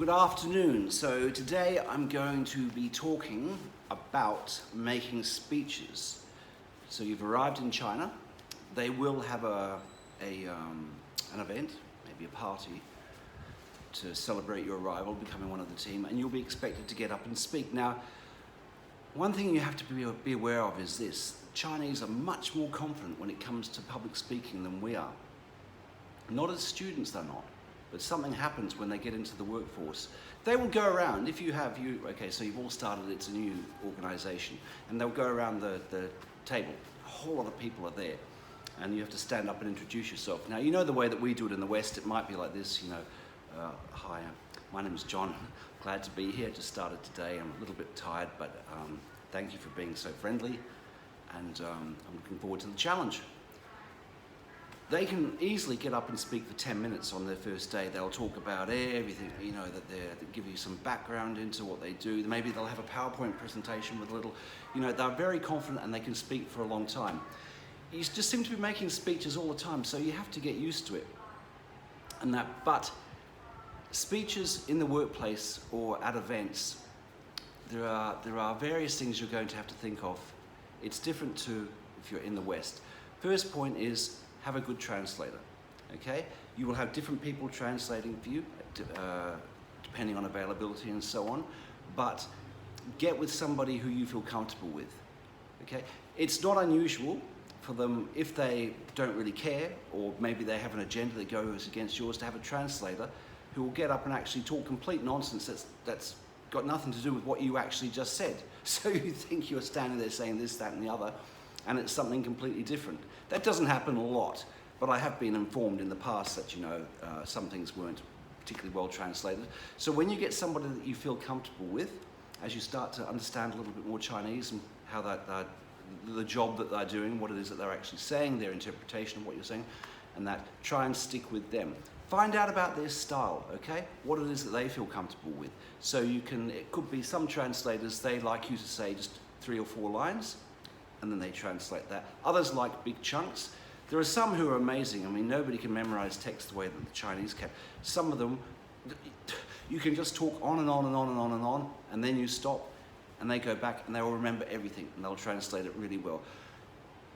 Good afternoon. So today I'm going to be talking about making speeches. So you've arrived in China. They will have an event, maybe a party, to celebrate your arrival, becoming one of the team, and you'll be expected to get up and speak. Now, one thing you have to be aware of is this: Chinese are much more confident when it comes to public speaking than we are. Not as students, they're not. But something happens when they get into the workforce. They will go around, so you've all started, it's a new organization, and they'll go around the table. A whole lot of people are there, and you have to stand up and introduce yourself. Now, you know the way that we do it in the West, it might be like this, hi, my name is John, glad to be here, just started today, I'm a little bit tired, but thank you for being so friendly, and I'm looking forward to the challenge. They can easily get up and speak for 10 minutes on their first day. They'll talk about everything, they give you some background into what they do. Maybe they'll have a PowerPoint presentation with a little, they're very confident and they can speak for a long time. You just seem to be making speeches all the time, so you have to get used to it. But speeches in the workplace or at events, there are various things you're going to have to think of. It's different to if you're in the West. First point is, have a good translator, okay? You will have different people translating for you, depending on availability and so on, but get with somebody who you feel comfortable with, okay? It's not unusual for them, if they don't really care, or maybe they have an agenda that goes against yours, to have a translator who will get up and actually talk complete nonsense that's got nothing to do with what you actually just said. So you think you're standing there saying this, that, and the other, and it's something completely different. That doesn't happen a lot, but I have been informed in the past that, some things weren't particularly well translated. So when you get somebody that you feel comfortable with, as you start to understand a little bit more Chinese and how the job that they're doing, what it is that they're actually saying, their interpretation of what you're saying, and that, try and stick with them. Find out about their style, okay? What it is that they feel comfortable with. So it could be some translators, they like you to say just 3 or 4 lines, and then they translate that. Others like big chunks. There are some who are amazing. I mean, nobody can memorize text the way that the Chinese can. Some of them, you can just talk on and on and on and on and on, and then you stop, and they go back, and they will remember everything, and they'll translate it really well.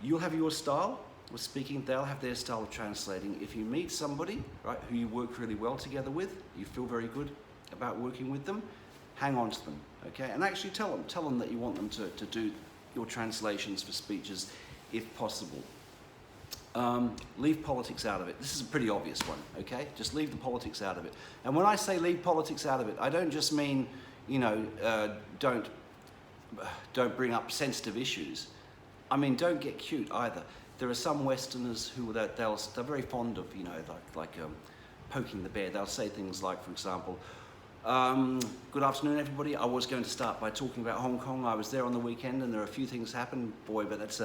You'll have your style of speaking, they'll have their style of translating. If you meet somebody, right, who you work really well together with, you feel very good about working with them, hang on to them, okay? And actually tell them that you want them to do your translations for speeches if possible. Leave politics out of it. This is a pretty obvious one, okay? Just leave the politics out of it. And when I say leave politics out of it, I don't just mean, don't bring up sensitive issues. I mean, don't get cute either. There are some Westerners who they're very fond of, poking the bear. They'll say things like, for example, good afternoon, everybody. I was going to start by talking about Hong Kong. I was there on the weekend, and there are a few things happened. Boy, but that's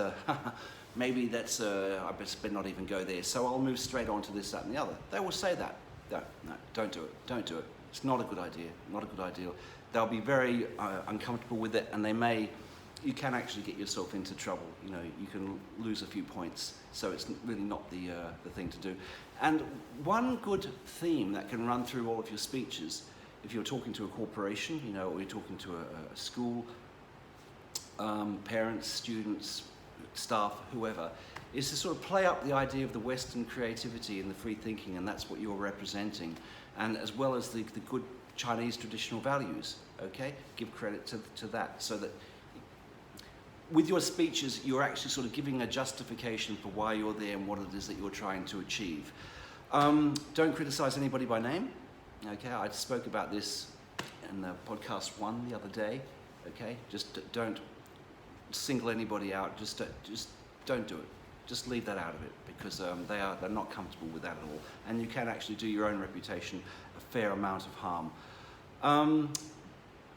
maybe that's I best not even go there. So I'll move straight on to this, that, and the other. They will say that. No, don't do it. Don't do it. It's not a good idea. Not a good idea. They'll be very uncomfortable with it, and you can actually get yourself into trouble. You can lose a few points. So it's really not the thing to do. And one good theme that can run through all of your speeches, if you're talking to a corporation, or you're talking to a school, parents, students, staff, whoever, is to sort of play up the idea of the Western creativity and the free thinking, and that's what you're representing, and as well as the good Chinese traditional values, okay? Give credit to that, so that with your speeches, you're actually sort of giving a justification for why you're there and what it is that you're trying to achieve. Don't criticize anybody by name. Okay, I spoke about this in the podcast 1 the other day. Okay, just don't single anybody out. Just don't do it. Just leave that out of it, because they're not comfortable with that at all, and you can actually do your own reputation a fair amount of harm.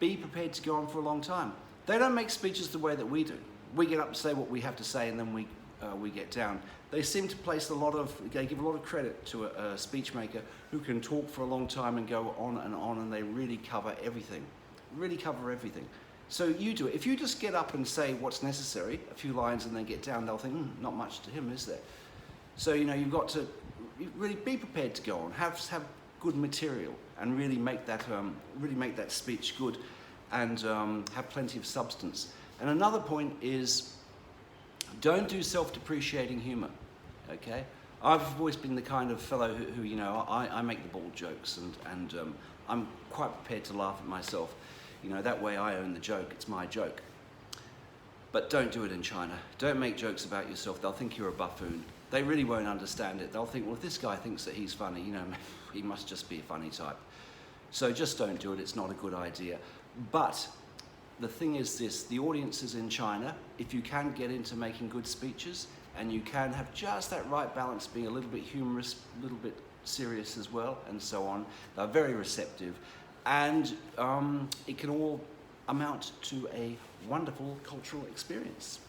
Be prepared to go on for a long time. They don't make speeches the way that we do. We get up and say what we have to say, and then we get down. They seem to they give a lot of credit to a speech maker who can talk for a long time and go on, and they really cover everything. Really cover everything. So you do it. If you just get up and say what's necessary, a few lines, and then get down, they'll think, not much to him, is there? So, you've got to really be prepared to go on. Have good material. and really make that speech good, and have plenty of substance. And another point is, don't do self-depreciating humor, okay? I've always been the kind of fellow who you know, I make the bald jokes, and I'm quite prepared to laugh at myself. You know, that way I own the joke, it's my joke. But don't do it in China. Don't make jokes about yourself. They'll think you're a buffoon. They really won't understand it. They'll think, well, if this guy thinks that he's funny, you know, he must just be a funny type. So just don't do it. It's not a good idea. But the thing is this, the audiences in China, if you can get into making good speeches, and you can have just that right balance, being a little bit humorous, a little bit serious as well, and so on, they're very receptive. And it can all amount to a wonderful cultural experience.